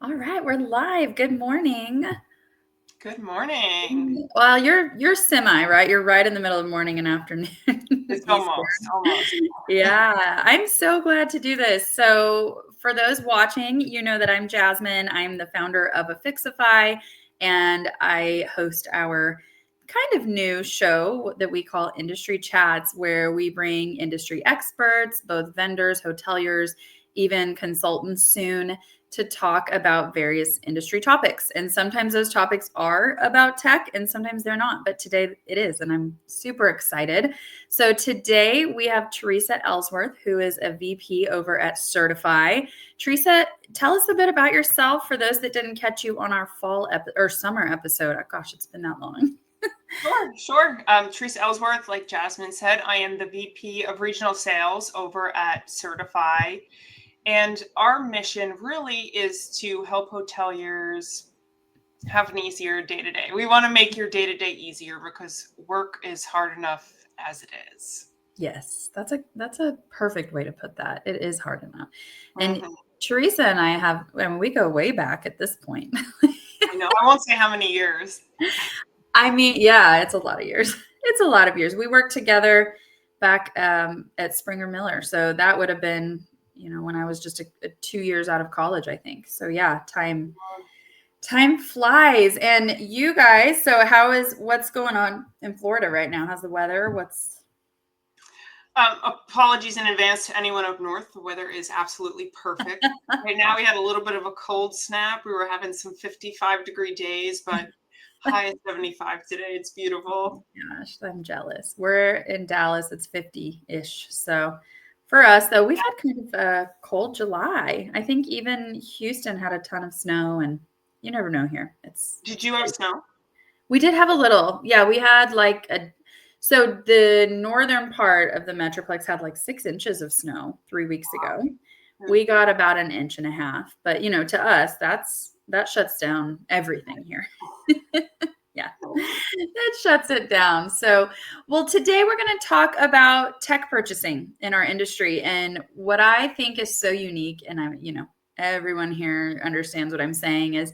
All right, we're live. Good morning. Good morning. Well, you're semi, right? You're right in the middle of morning and afternoon It's Eastern. almost. Yeah, I'm so glad to do this. So, for those watching, you know that I'm Jasmine. I'm the founder of Affixify, and I host our kind of new show that we call Industry Chats, where we bring industry experts, both vendors, hoteliers, even consultants soon, to talk about various industry topics. And sometimes those topics are about tech and sometimes they're not. But today it is, and I'm super excited. So today we have Theresa Ellsworth, who is a VP over at Certify. Theresa, tell us a bit about yourself for those that didn't catch you on our fall or summer episode. Oh, gosh, it's been that long. Sure. Theresa Ellsworth, like Jasmine said, I am the VP of Regional Sales over at Certify. And our mission really is to help hoteliers have an easier day-to-day. We want to make your day-to-day easier because work is hard enough as it is. Yes, that's a perfect way to put that. It is hard enough. And Mhm. Theresa and I mean, we go way back at this point. I know. I won't say how many years. I mean, yeah, it's a lot of years. It's a lot of years. We worked together back at Springer Miller. So that would have been, when I was just 2 years out of college, I think. So yeah, time flies. And you guys, so what's going on in Florida right now? How's the weather? Apologies in advance to anyone up north. The weather is absolutely perfect. Right now, we had a little bit of a cold snap. We were having some 55-degree days, but high at 75 today. It's beautiful. Gosh, I'm jealous. We're in Dallas. It's 50-ish. So for us, though, we've had kind of a cold July. I think even Houston had a ton of snow, and you never know here. Did you have snow? We did have a little. Yeah, we had so the northern part of the Metroplex had like 6 inches of snow 3 weeks ago. We got about an inch and a half, but to us, that shuts down everything here. Yeah, that shuts it down. So, well, today we're going to talk about tech purchasing in our industry. And what I think is so unique, and everyone here understands what I'm saying, is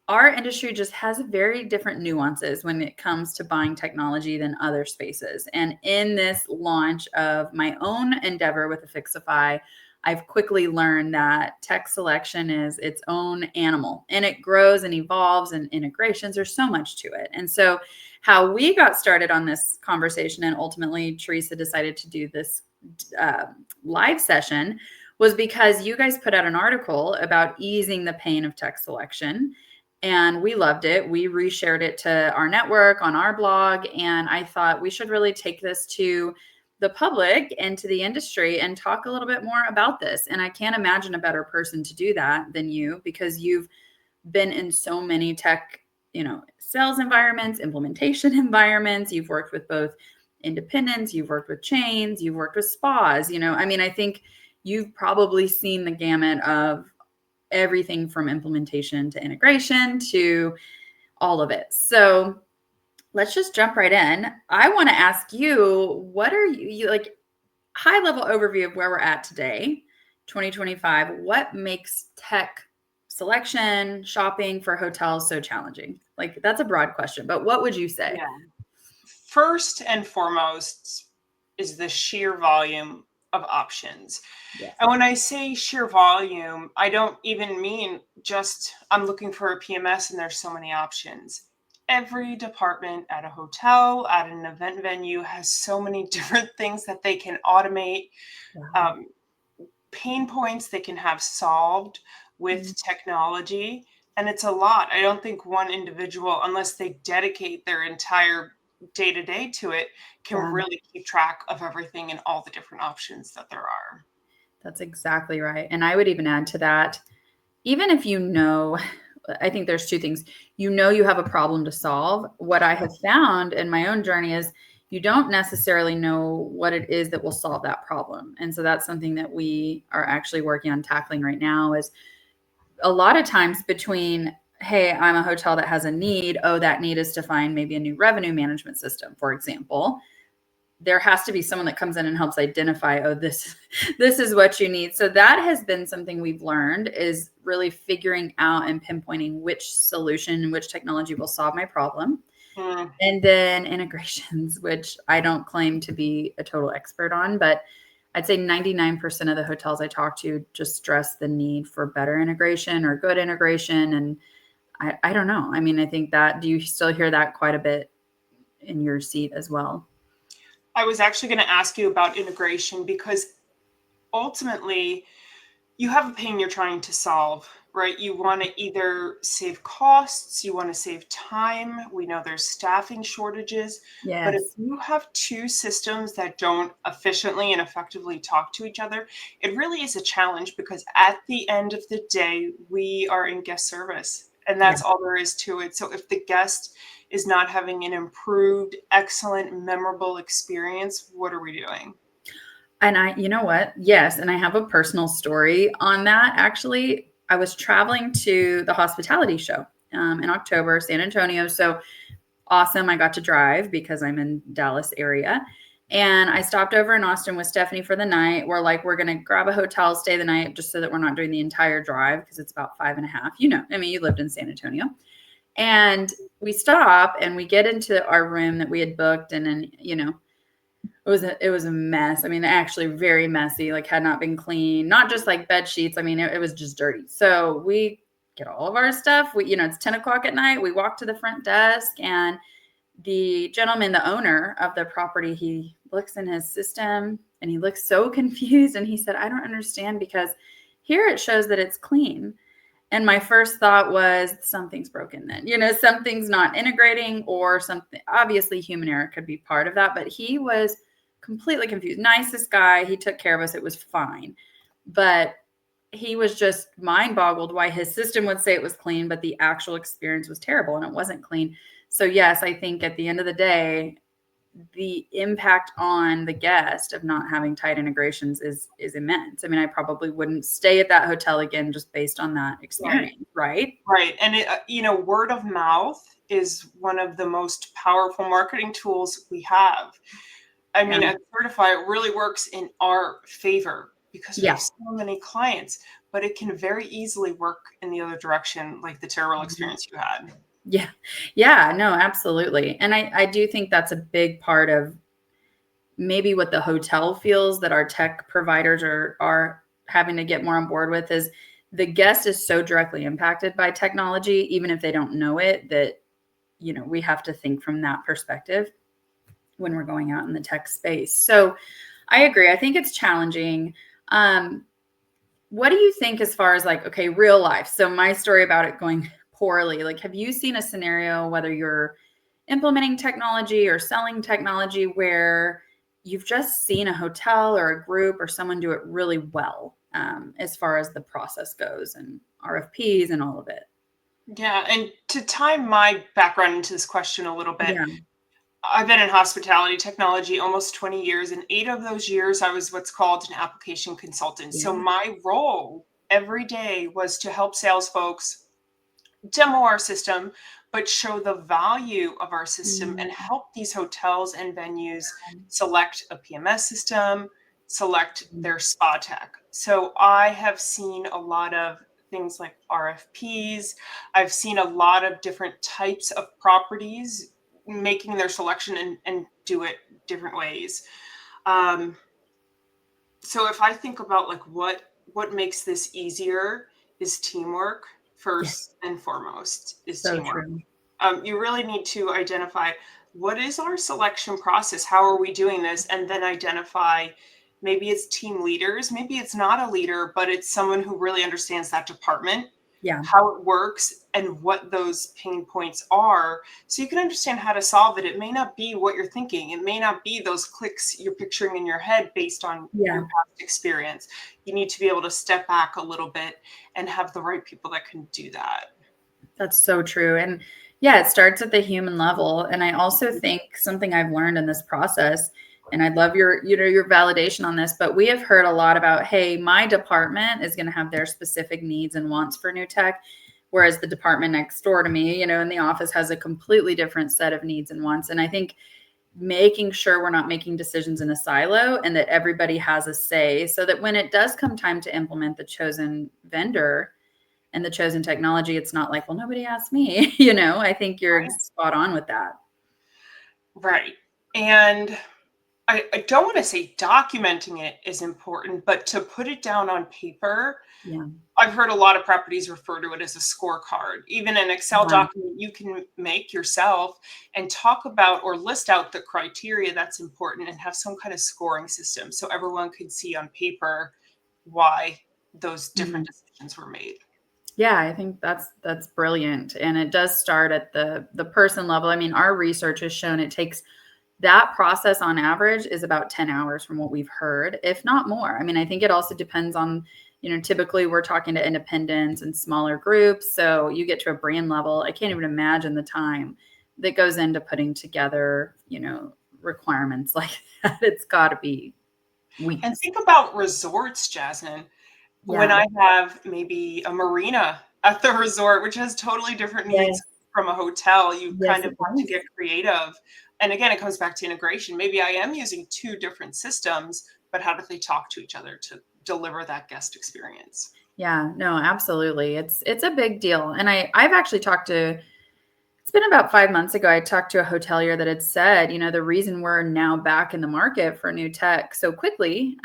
our industry just has very different nuances when it comes to buying technology than other spaces. And in this launch of my own endeavor with Affixify, I've quickly learned that tech selection is its own animal and it grows and evolves and integrations. There's so much to it. And so, how we got started on this conversation and ultimately Theresa decided to do this live session was because you guys put out an article about easing the pain of tech selection. And we loved it. We reshared it to our network on our blog. And I thought we should really take this to the public and to the industry and talk a little bit more about this. And I can't imagine a better person to do that than you, because you've been in so many tech, sales environments, implementation environments. You've worked with both independents, you've worked with chains, you've worked with spas. I think you've probably seen the gamut of everything from implementation to integration to all of it. So let's just jump right in. I want to ask you, what are you like, high level overview of where we're at today, 2025? What makes tech selection, shopping for hotels so challenging? Like, that's a broad question, but what would you say? Yeah. First and foremost is the sheer volume of options. Yes. And when I say sheer volume, I don't even mean just I'm looking for a PMS and there's so many options. Every department at a hotel, at an event venue has so many different things that they can automate, Wow. pain points they can have solved with technology. And it's a lot. I don't think one individual, unless they dedicate their entire day to day to it, can Yeah. really keep track of everything and all the different options that there are. That's exactly right. And I would even add to that, even if I think there's two things. You have a problem to solve. What I have found in my own journey is you don't necessarily know what it is that will solve that problem. And so that's something that we are actually working on tackling right now is a lot of times between, hey, I'm a hotel that has a need. Oh, that need is to find maybe a new revenue management system, for example. there has to be someone that comes in and helps identify, oh, this is what you need. So that has been something we've learned, is really figuring out and pinpointing which solution, which technology will solve my problem. And then integrations, which I don't claim to be a total expert on, but I'd say 99% of the hotels I talk to just stress the need for better integration or good integration. And I don't know. I mean, I think that, do you still hear that quite a bit in your seat as well? I was actually going to ask you about integration, because ultimately you have a pain you're trying to solve, right? You want to either save costs, you want to save time. We know there's staffing shortages, but if Yes. you have two systems that don't efficiently and effectively talk to each other, it really is a challenge, because at the end of the day, we are in guest service, and Yeah. that's all there is to it. So if the guest is not having an improved, excellent, memorable experience, what are we doing? And you know what? Yes. And I have a personal story on that. Actually, I was traveling to the hospitality show in October, San Antonio. So awesome. I got to drive because I'm in Dallas area. And I stopped over in Austin with Stephanie for the night. We're like, we're going to grab a hotel, stay the night, just so that we're not doing the entire drive, because it's about 5.5. I mean, you lived in San Antonio. And we stop and we get into our room that we had booked. And then, it was a mess. I mean, actually very messy, like had not been cleaned, not just like bed sheets. I mean, it was just dirty. So we get all of our stuff. It's 10 o'clock at night. We walk to the front desk, and the gentleman, the owner of the property, he looks in his system and he looks so confused. And he said, I don't understand, because here it shows that it's clean. And my first thought was, something's broken then. Something's not integrating, or something. Obviously, human error could be part of that, but he was completely confused. Nicest guy. He took care of us. It was fine. But he was just mind boggled why his system would say it was clean, but the actual experience was terrible and it wasn't clean. So yes, I think at the end of the day, the impact on the guest of not having tight integrations is immense. I mean, I probably wouldn't stay at that hotel again just based on that experience, right? Right. And word of mouth is one of the most powerful marketing tools we have. I mean, Yeah. at Certify, it really works in our favor because we Yeah. have so many clients, but it can very easily work in the other direction, like the terrible experience you had. Yeah. Yeah. No, absolutely. And I do think that's a big part of maybe what the hotel feels that our tech providers are having to get more on board with, is the guest is so directly impacted by technology, even if they don't know it, that, we have to think from that perspective when we're going out in the tech space. So I agree. I think it's challenging. What do you think as far as like, okay, real life? So my story about it going poorly, like, have you seen a scenario, whether you're implementing technology or selling technology, where you've just seen a hotel or a group or someone do it really well, as far as the process goes and RFPs and all of it? Yeah. And to tie my background into this question a little bit, Yeah. I've been in hospitality technology almost 20 years, and 8 of those years I was what's called an application consultant. So Yeah. my role every day was to help sales folks demo our system, but show the value of our system and help these hotels and venues select a PMS system, select their spa tech. So I have seen a lot of things like RFPs. I've seen a lot of different types of properties making their selection and do it different ways. Um, so if I think about like what makes this easier is teamwork. Yeah. First and foremost is So teamwork. true. You really need to identify what is our selection process, how are we doing this, and then identify, maybe it's team leaders, maybe it's not a leader, but it's someone who really understands that department, Yeah. how it works, and what those pain points are, so you can understand how to solve it. It may not be what you're thinking. It may not be those clicks you're picturing in your head based on your Yeah. past experience. You need to be able to step back a little bit and have the right people that can do that. That's so true. And yeah, it starts at the human level. And I also think something I've learned in this process, and I'd love your validation on this, but we have heard a lot about, hey, my department is going to have their specific needs and wants for new tech, whereas the department next door to me, in the office, has a completely different set of needs and wants. And I think making sure we're not making decisions in a silo and that everybody has a say, so that when it does come time to implement the chosen vendor and the chosen technology, it's not like, well, nobody asked me. I think you're Right. spot on with that. Right. And I don't want to say documenting it is important, but to put it down on paper, Yeah. I've heard a lot of properties refer to it as a scorecard. Even an Excel Wow. document you can make yourself and talk about or list out the criteria that's important and have some kind of scoring system so everyone could see on paper why those different decisions were made. Yeah, I think that's brilliant. And it does start at the person level. I mean, our research has shown it takes that process on average is about 10 hours from what we've heard, if not more. I mean, I think it also depends on, typically we're talking to independents and smaller groups. So you get to a brand level. I can't even imagine the time that goes into putting together, requirements like that. It's got to be weeks. And think about resorts, Jasmine. When Yeah. I have maybe a marina at the resort, which has totally different needs Yes. from a hotel, you Yes, kind of it have to does. get creative. And again, it comes back to integration. Maybe I am using two different systems, but how do they talk to each other to deliver that guest experience? Yeah, no, absolutely. It's a big deal. And I've actually talked to, it's been about 5 months ago, I talked to a hotelier that had said, the reason we're now back in the market for new tech so quickly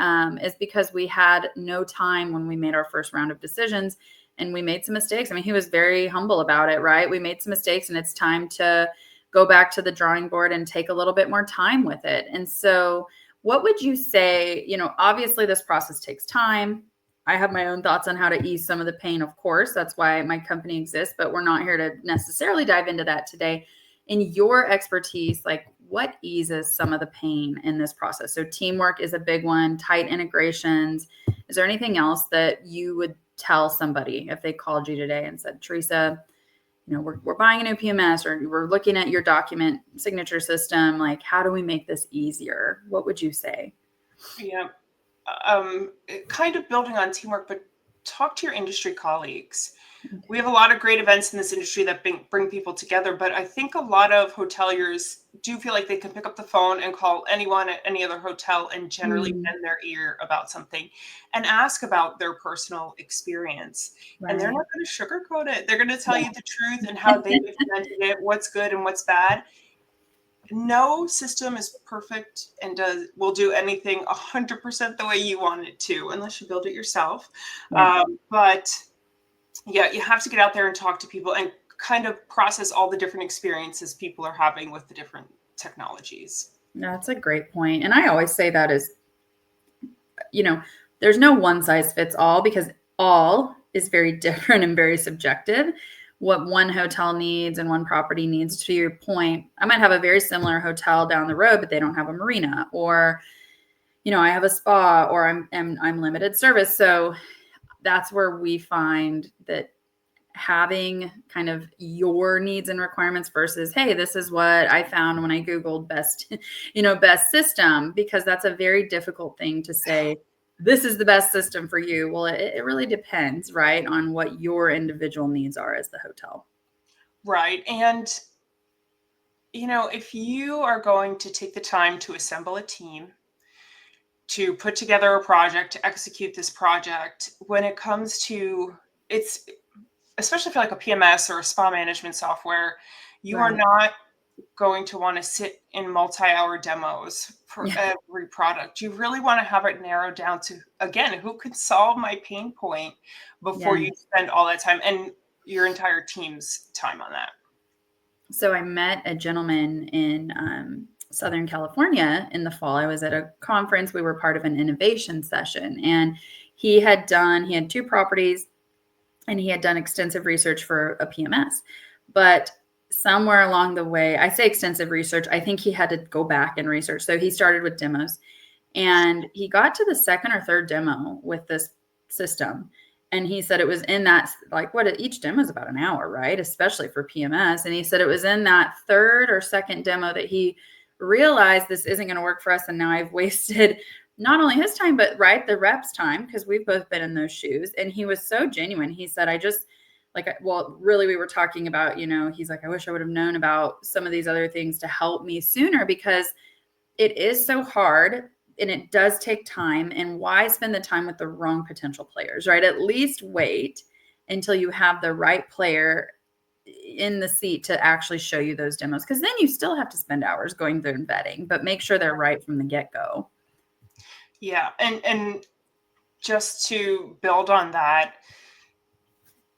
is because we had no time when we made our first round of decisions, and we made some mistakes. I mean, he was very humble about it, right? We made some mistakes, and it's time to go back to the drawing board and take a little bit more time with it. And so what would you say, obviously this process takes time. I have my own thoughts on how to ease some of the pain, of course. That's why my company exists, but we're not here to necessarily dive into that today. In your expertise, like what eases some of the pain in this process? So teamwork is a big one, tight integrations. Is there anything else that you would tell somebody if they called you today and said, Theresa, we're buying a new PMS, or we're looking at your document signature system. Like, how do we make this easier? What would you say? Yeah. Kind of building on teamwork, but talk to your industry colleagues. We have a lot of great events in this industry that bring people together, but I think a lot of hoteliers do feel like they can pick up the phone and call anyone at any other hotel and generally bend their ear about something and ask about their personal experience. And they're Right. not going to sugarcoat it. They're going to tell you the truth and how they implemented it, what's good and what's bad. No system is perfect and will do anything 100% the way you want it to, unless you build it yourself. Yeah. But yeah, you have to get out there and talk to people and kind of process all the different experiences people are having with the different technologies. That's a great point. And I always say that is, there's no one size fits all, because all is very different and very subjective. What one hotel needs and one property needs, to your point, I might have a very similar hotel down the road, but they don't have a marina, or, I have a spa, or I'm limited service. So that's where we find that having kind of your needs and requirements versus, hey, this is what I found when I Googled best, best system, because that's a very difficult thing to say, this is the best system for you. Well, it really depends, right, on what your individual needs are as the hotel. Right. And, if you are going to take the time to assemble a team, to put together a project, to execute this project, when it comes to it's, especially for like a PMS or a spa management software, you are Right. not going to want to sit in multi-hour demos for Yeah. every product. You really want to have it narrowed down to, again, who could solve my pain point before you Yes. spend all that time and your entire team's time on that. So I met a gentleman in Southern California in the fall. I was at a conference. We were part of an innovation session, and he had 2 properties, and he had done extensive research for a PMS. But somewhere along the way, I say extensive research, I think he had to go back and research. So he started with demos, and he got to the second or third demo with this system. And he said it was in that, like, each demo is about an hour, right? Especially for PMS. And he said it was in that third or second demo that he realized, this isn't going to work for us. And now I've wasted not only his time, but the reps' time, because we've both been in those shoes. And he was so genuine. He said, well, really, we were talking about, he's like, I wish I would have known about some of these other things to help me sooner, because it is so hard and it does take time. And why spend the time with the wrong potential players, right? At least wait until you have the right player in the seat to actually show you those demos, because then you still have to spend hours going through and vetting, but make sure they're right from the get-go. Yeah. And just to build on that,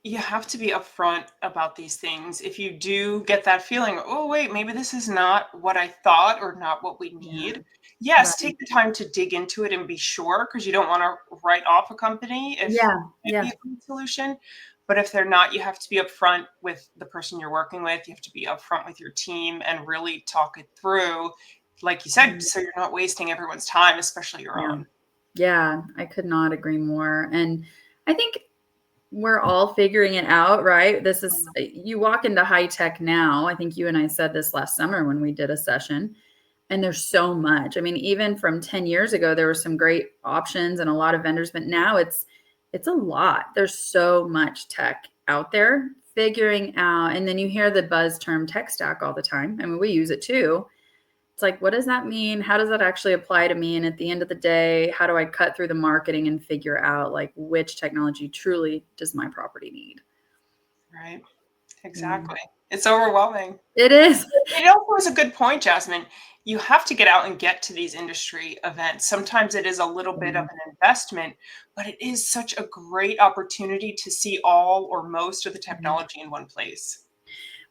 you have to be upfront about these things. If you do get that feeling, oh, wait, maybe this is not what I thought or not what we need. Yes, Right. take the time to dig into it and be sure, because you don't want to write off a company if it might be a good solution. But if they're not, you have to be upfront with the person you're working with. You have to be upfront with your team and really talk it through, like you said, so you're not wasting everyone's time, especially your own. Yeah, I could not agree more. And I think we're all figuring it out, right? This is, you walk into high tech now. I think you and I said this last summer when we did a session, and there's so much. I mean, even from 10 years ago, there were some great options and a lot of vendors, but now it's a lot. There's so much tech out there figuring out. And then you hear the buzz term tech stack all the time. I mean, we use it too. It's like, what does that mean? How does that actually apply to me? And at the end of the day, how do I cut through the marketing and figure out like which technology truly does my property need? Right. Exactly. It's overwhelming. It is. It also is a good point, Jasmine. You have to get out and get to these industry events. Sometimes it is a little bit of an investment, but it is such a great opportunity to see all or most of the technology in one place.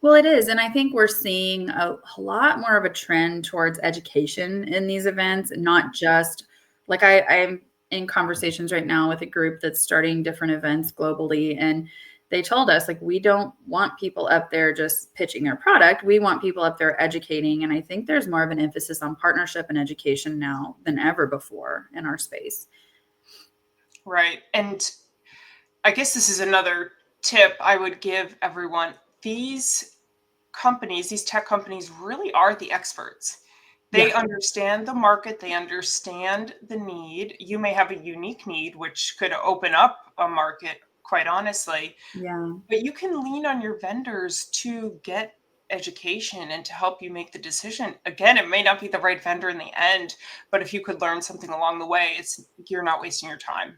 Well, it is. And I think we're seeing a lot more of a trend towards education in these events, not just like I'm in conversations right now with a group that's starting different events globally. And they told us, like, we don't want people up there just pitching their product. We want people up there educating. And I think there's more of an emphasis on partnership and education now than ever before in our space. Right. And I guess this is another tip I would give everyone. These companies, these tech companies really are the experts. They understand the market, they understand the need. You may have a unique need, which could open up a market, quite honestly. Yeah. But you can lean on your vendors to get education and to help you make the decision. Again, it may not be the right vendor in the end, but if you could learn something along the way, you're not wasting your time.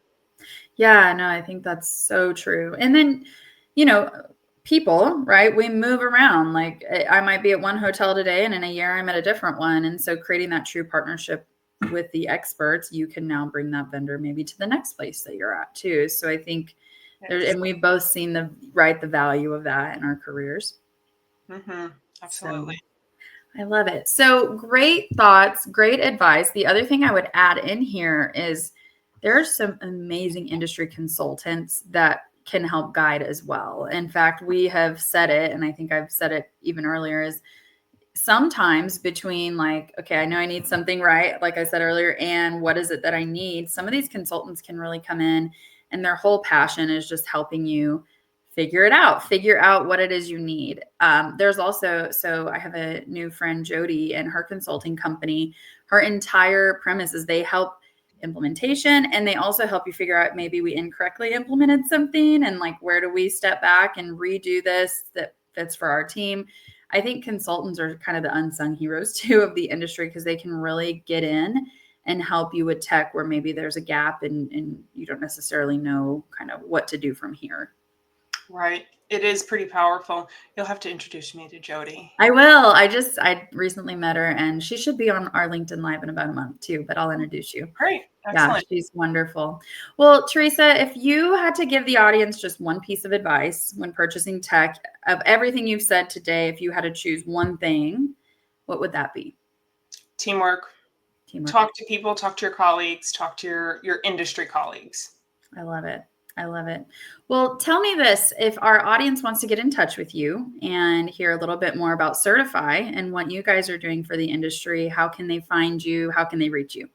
Yeah, no, I think that's so true. And then, people, right? We move around. Like I might be at one hotel today and in a year I'm at a different one. And so creating that true partnership with the experts, you can now bring that vendor maybe to the next place that you're at too. So I think and we've both seen the value of that in our careers. Absolutely. So, I love it. So great thoughts, great advice. The other thing I would add in here is there are some amazing industry consultants that can help guide as well. In fact, we have said it, and I think I've said it even earlier, is sometimes between like, okay, I know I need something, right? Like I said earlier, and what is it that I need? Some of these consultants can really come in and their whole passion is just helping you figure out what it is you need. There's also, so I have a new friend, Jody, and her consulting company, her entire premise is they help implementation, and they also help you figure out maybe we incorrectly implemented something and like where do we step back and redo this that fits for our team. I think consultants are kind of the unsung heroes too of the industry, because they can really get in and help you with tech where maybe there's a gap and you don't necessarily know kind of what to do from here. Right. It is pretty powerful. You'll have to introduce me to Jody. I will. I recently met her, and she should be on our LinkedIn Live in about a month too, but I'll introduce you. Great. Excellent. Yeah, she's wonderful. Well, Theresa, if you had to give the audience just one piece of advice when purchasing tech, of everything you've said today, if you had to choose one thing, what would that be? Teamwork. Talk to people, talk to your colleagues, talk to your industry colleagues. I love it. I love it. Well, tell me this, if our audience wants to get in touch with you and hear a little bit more about Certify and what you guys are doing for the industry, how can they find you? How can they reach you?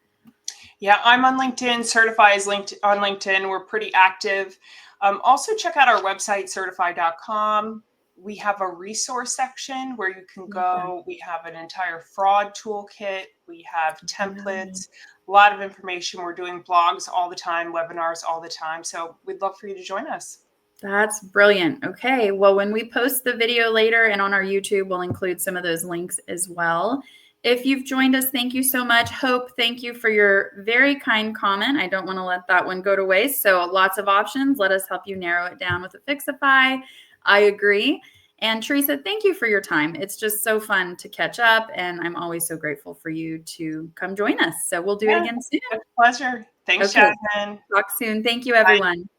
Yeah, I'm on LinkedIn. Certify is linked on LinkedIn. We're pretty active. Also, check out our website, certify.com. We have a resource section where you can go. We have an entire fraud toolkit. We have templates, a lot of information. We're doing blogs all the time, webinars all the time. So we'd love for you to join us. That's brilliant. Okay. Well, when we post the video later and on our YouTube, we'll include some of those links as well. If you've joined us, thank you so much. Hope, thank you for your very kind comment. I don't want to let that one go to waste. So lots of options. Let us help you narrow it down with Affixify. I agree. And Theresa, thank you for your time. It's just so fun to catch up, and I'm always so grateful for you to come join us. So we'll do it again soon. It's a pleasure. Thanks, Okay. Jasmine. Talk soon. Thank you, everyone. Bye.